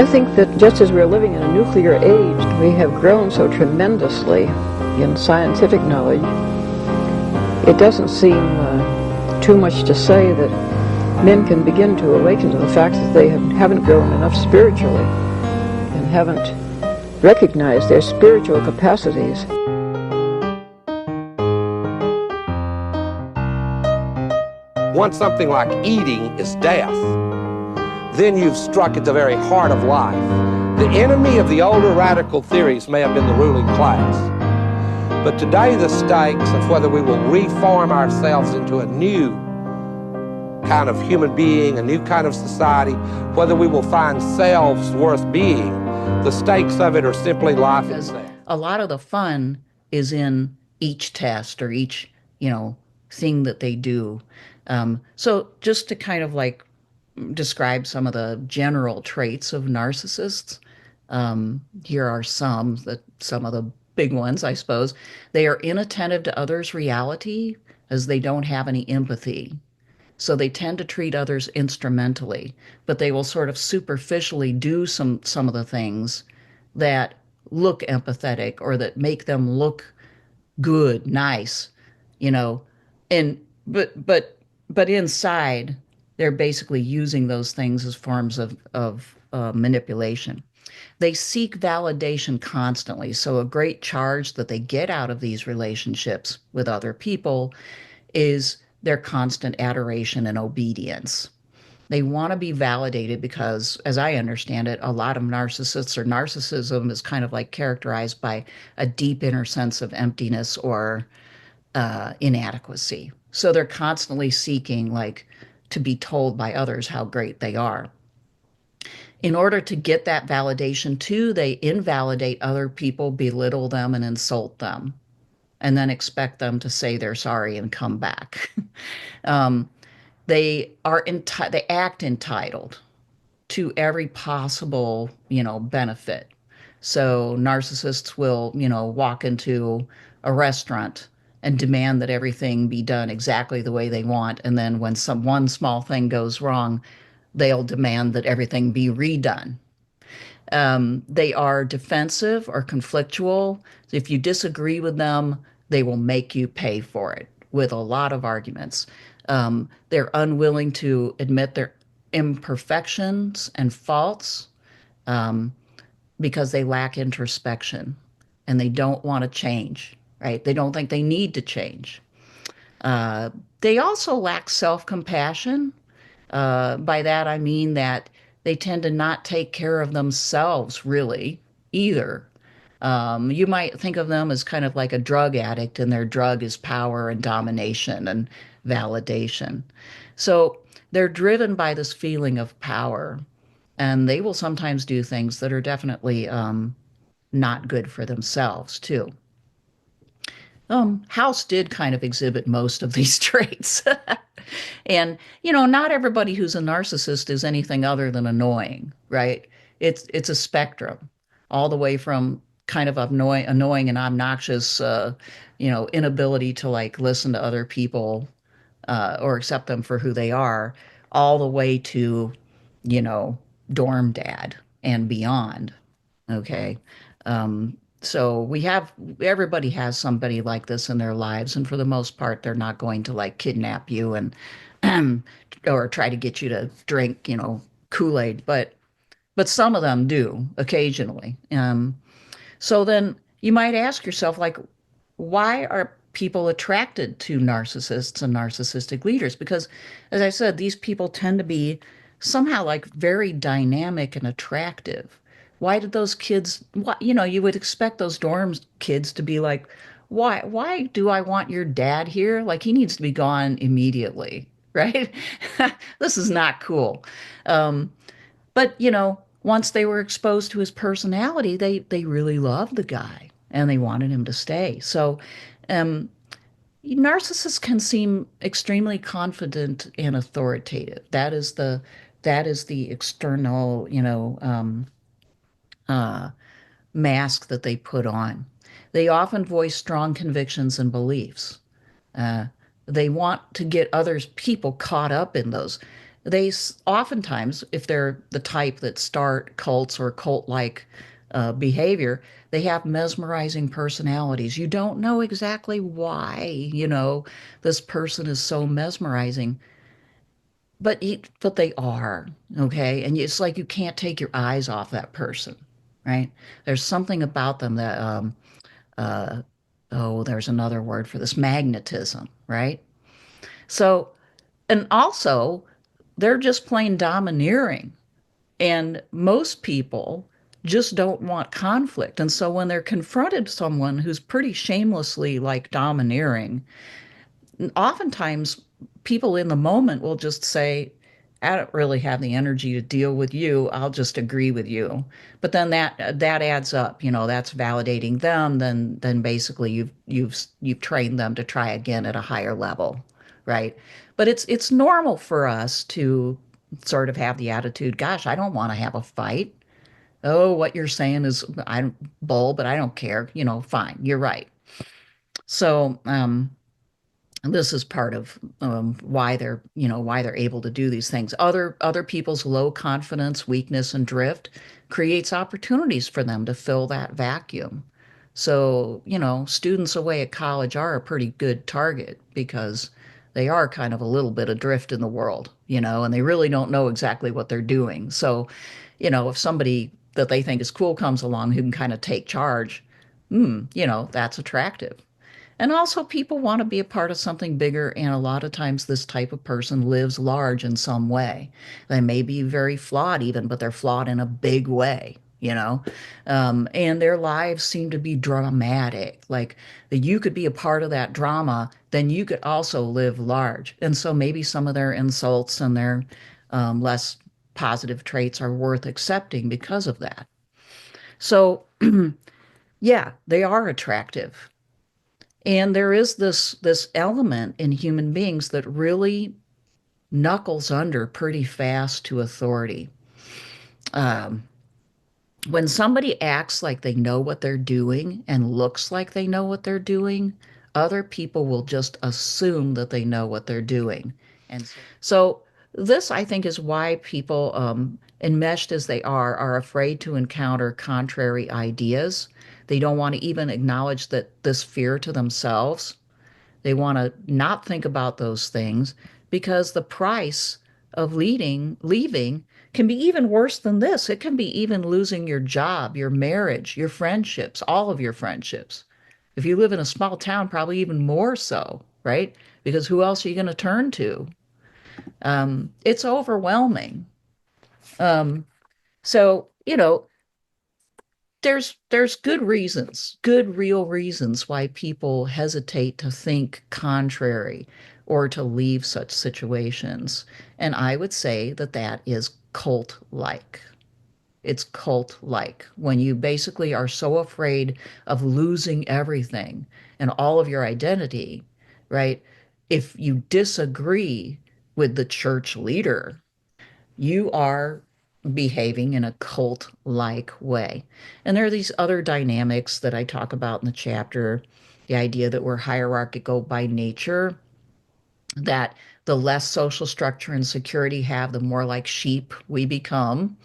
I think that just as we're living in a nuclear age, we have grown so tremendously in scientific knowledge. It doesn't seem too much to say that men can begin to awaken to the fact that they haven't grown enough spiritually and haven't recognized their spiritual capacities. Once something like eating is death, then you've struck at the very heart of life. The enemy of the older radical theories may have been the ruling class, but today the stakes of whether we will reform ourselves into a new kind of human being, a new kind of society, whether we will find selves worth being, the stakes of it are simply life itself. A lot of the fun is in each test or each, thing that they do. So just to kind of like describe some of the general traits of narcissists, here are some of the big ones, I suppose. They are inattentive to others' reality as they don't have any empathy. So they tend to treat others instrumentally, but they will sort of superficially do some of the things that look empathetic or that make them look good, nice, and but inside they're basically using those things as forms of manipulation. They seek validation constantly. So a great charge that they get out of these relationships with other people is their constant adoration and obedience. They want to be validated because, as I understand it, a lot of narcissists or narcissism is kind of like characterized by a deep inner sense of emptiness or inadequacy. So they're constantly seeking to be told by others how great they are. In order to get that validation too, they invalidate other people, belittle them, and insult them, and then expect them to say they're sorry and come back. They act entitled to every possible, benefit. So narcissists will, walk into a restaurant and demand that everything be done exactly the way they want. And then when one small thing goes wrong, they'll demand that everything be redone. They are defensive or conflictual. If you disagree with them, they will make you pay for it with a lot of arguments. They're unwilling to admit their imperfections and faults because they lack introspection and they don't want to change, right? They don't think they need to change. They also lack self-compassion. By that, I mean that they tend to not take care of themselves really either. You might think of them as kind of like a drug addict, and their drug is power and domination and validation. So they're driven by this feeling of power, and they will sometimes do things that are definitely not good for themselves too. House did kind of exhibit most of these traits. And, not everybody who's a narcissist is anything other than annoying, right? It's a spectrum, all the way from kind of annoying and obnoxious, inability to listen to other people or accept them for who they are, all the way to, dorm dad and beyond. Okay. So everybody has somebody like this in their lives, and for the most part, they're not going to kidnap you and or try to get you to drink, Kool-Aid, but some of them do occasionally. So then you might ask yourself, why are people attracted to narcissists and narcissistic leaders? Because, as I said, these people tend to be somehow very dynamic and attractive. Why did those kids, you would expect those dorm kids to be like, why do I want your dad here? He needs to be gone immediately, right? This is not cool. But, once they were exposed to his personality, they really loved the guy and they wanted him to stay. So narcissists can seem extremely confident and authoritative. That is the external, mask that they put on. They often voice strong convictions and beliefs. They want to get people caught up in those. oftentimes, if they're the type that start cults or cult-like behavior, they have mesmerizing personalities. You don't know exactly why, this person is so mesmerizing, but they are, okay? And it's like you can't take your eyes off that person, right? There's something about them that, uh, oh, there's another word for this, magnetism, right? So, and also, they're just plain domineering. And most people just don't want conflict. And so when they're confronted someone who's pretty shamelessly like domineering, oftentimes people in the moment will just say, I don't really have the energy to deal with you. I'll just agree with you. But then that adds up. That's validating them. Then basically you've trained them to try again at a higher level, right? But it's normal for us to sort of have the attitude, gosh, I don't want to have a fight. Oh, what you're saying is I'm bull, but I don't care. Fine, you're right. So this is part of why they're able to do these things. Other people's low confidence, weakness, and drift creates opportunities for them to fill that vacuum. So, students away at college are a pretty good target because they are kind of a little bit adrift in the world, and they really don't know exactly what they're doing. So, if somebody that they think is cool comes along who can kind of take charge, that's attractive. And also, people want to be a part of something bigger, and a lot of times, this type of person lives large in some way. They may be very flawed, even, but they're flawed in a big way, and their lives seem to be dramatic. Like that, you could be a part of that drama, then you could also live large. And so, maybe some of their insults and their less positive traits are worth accepting because of that. So, yeah, they are attractive. And there is this element in human beings that really knuckles under pretty fast to authority. Um, when somebody acts like they know what they're doing and looks like they know what they're doing, other people will just assume that they know what they're doing. And so this, I think, is why people, enmeshed as they are afraid to encounter contrary ideas. They don't want to even acknowledge that this fear to themselves. They want to not think about those things because the price of leaving can be even worse than this. It can be even losing your job, your marriage, your friendships, all of your friendships. If you live in a small town, probably even more so, right? Because who else are you going to turn to? It's overwhelming. Um, so, there's good reasons, good real reasons why people hesitate to think contrary or to leave such situations. And I would say that that is cult-like. It's cult-like when you basically are so afraid of losing everything and all of your identity, right? If you disagree with the church leader, you are behaving in a cult-like way. And there are these other dynamics that I talk about in the chapter, the idea that we're hierarchical by nature, that the less social structure and security have, the more like sheep we become,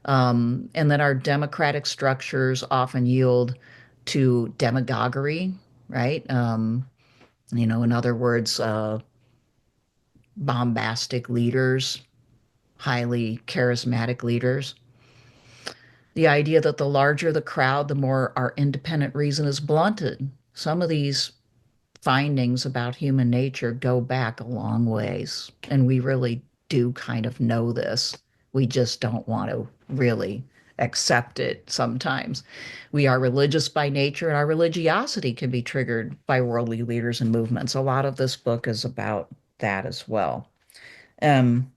and that our democratic structures often yield to demagoguery, right? In other words, bombastic leaders, highly charismatic leaders. The idea that the larger the crowd, the more our independent reason is blunted. Some of these findings about human nature go back a long ways, and we really do kind of know this. We just don't want to really accept it sometimes. We are religious by nature, and our religiosity can be triggered by worldly leaders and movements. A lot of this book is about that as well. Um,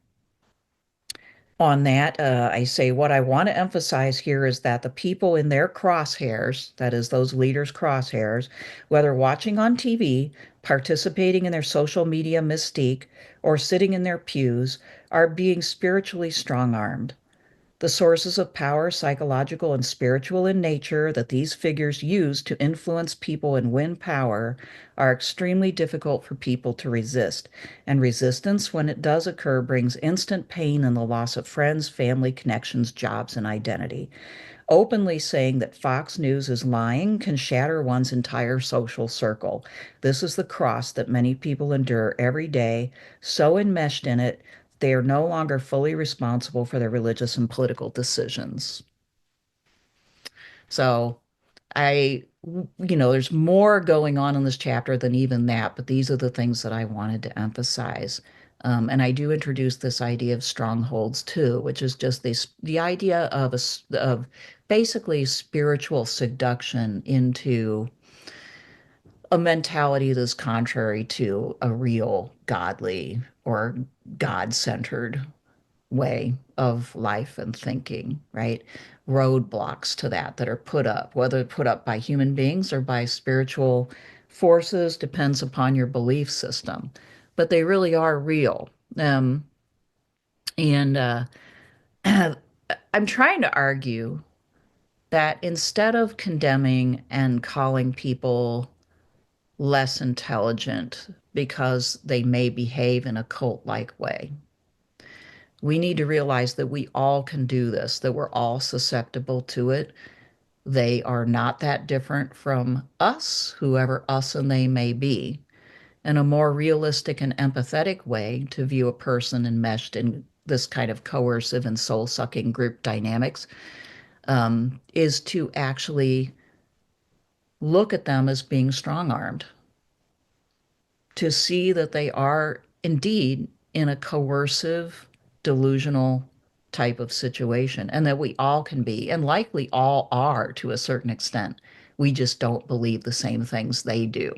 on that, I say what I want to emphasize here is that the people in their crosshairs, that is, those leaders' crosshairs, whether watching on TV, participating in their social media mystique, or sitting in their pews, are being spiritually strong armed. The sources of power, psychological and spiritual in nature, that these figures use to influence people and win power are extremely difficult for people to resist. And resistance, when it does occur, brings instant pain and the loss of friends, family, connections, jobs, and identity. Openly saying that Fox News is lying can shatter one's entire social circle. This is the cross that many people endure every day, so enmeshed in it, they are no longer fully responsible for their religious and political decisions. So there's more going on in this chapter than even that, but these are the things that I wanted to emphasize. And I do introduce this idea of strongholds too, which is just the idea of basically spiritual seduction into a mentality that's contrary to a real godly or God-centered way of life and thinking, right? Roadblocks to that are put up, whether put up by human beings or by spiritual forces, depends upon your belief system. But they really are real. And I'm trying to argue that instead of condemning and calling people less intelligent because they may behave in a cult-like way, we need to realize that we all can do this, that we're all susceptible to it. They are not that different from us, whoever us and they may be. And a more realistic and empathetic way to view a person enmeshed in this kind of coercive and soul-sucking group dynamics is to actually look at them as being strong-armed, to see that they are indeed in a coercive, delusional type of situation, and that we all can be, and likely all are to a certain extent. We just don't believe the same things they do.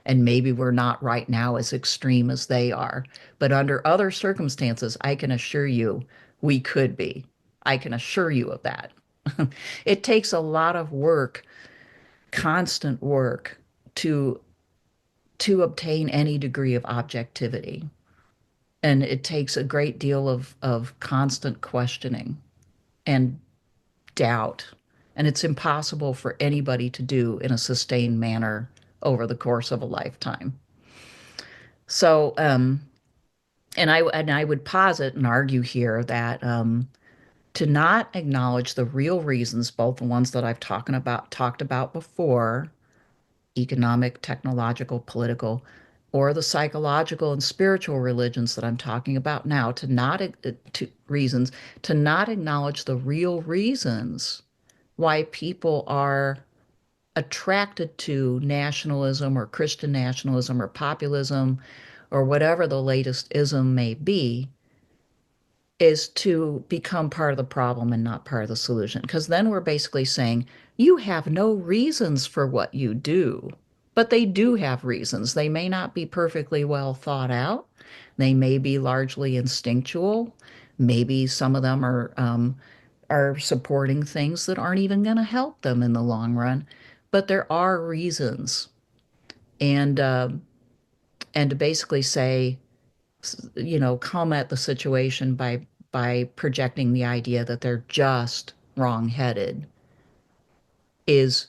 And maybe we're not right now as extreme as they are. But under other circumstances, I can assure you we could be. I can assure you of that. It takes a lot of work, constant work, to obtain any degree of objectivity. And it takes a great deal of constant questioning and doubt. And it's impossible for anybody to do in a sustained manner over the course of a lifetime. So, and I would posit and argue here that to not acknowledge the real reasons, both the ones that I've talked about before, economic, technological, political, or the psychological and spiritual religions that I'm talking about now, to not acknowledge the real reasons why people are attracted to nationalism or Christian nationalism or populism or whatever the latest ism may be, is to become part of the problem and not part of the solution. Because then we're basically saying, you have no reasons for what you do. But they do have reasons. They may not be perfectly well thought out. They may be largely instinctual. Maybe some of them are supporting things that aren't even going to help them in the long run. But there are reasons. And to basically say, come at the situation by projecting the idea that they're just wrong-headed is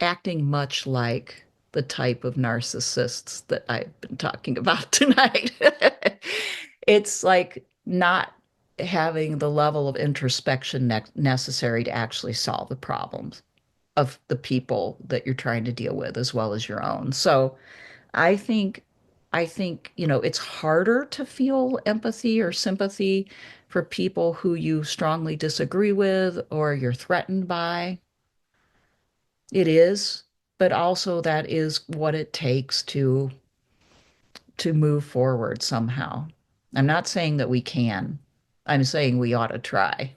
acting much like the type of narcissists that I've been talking about tonight. It's like not having the level of introspection necessary to actually solve the problems of the people that you're trying to deal with as well as your own. So I think it's harder to feel empathy or sympathy for people who you strongly disagree with or you're threatened by. It is, but also that is what it takes to move forward somehow. I'm not saying that we can. I'm saying we ought to try.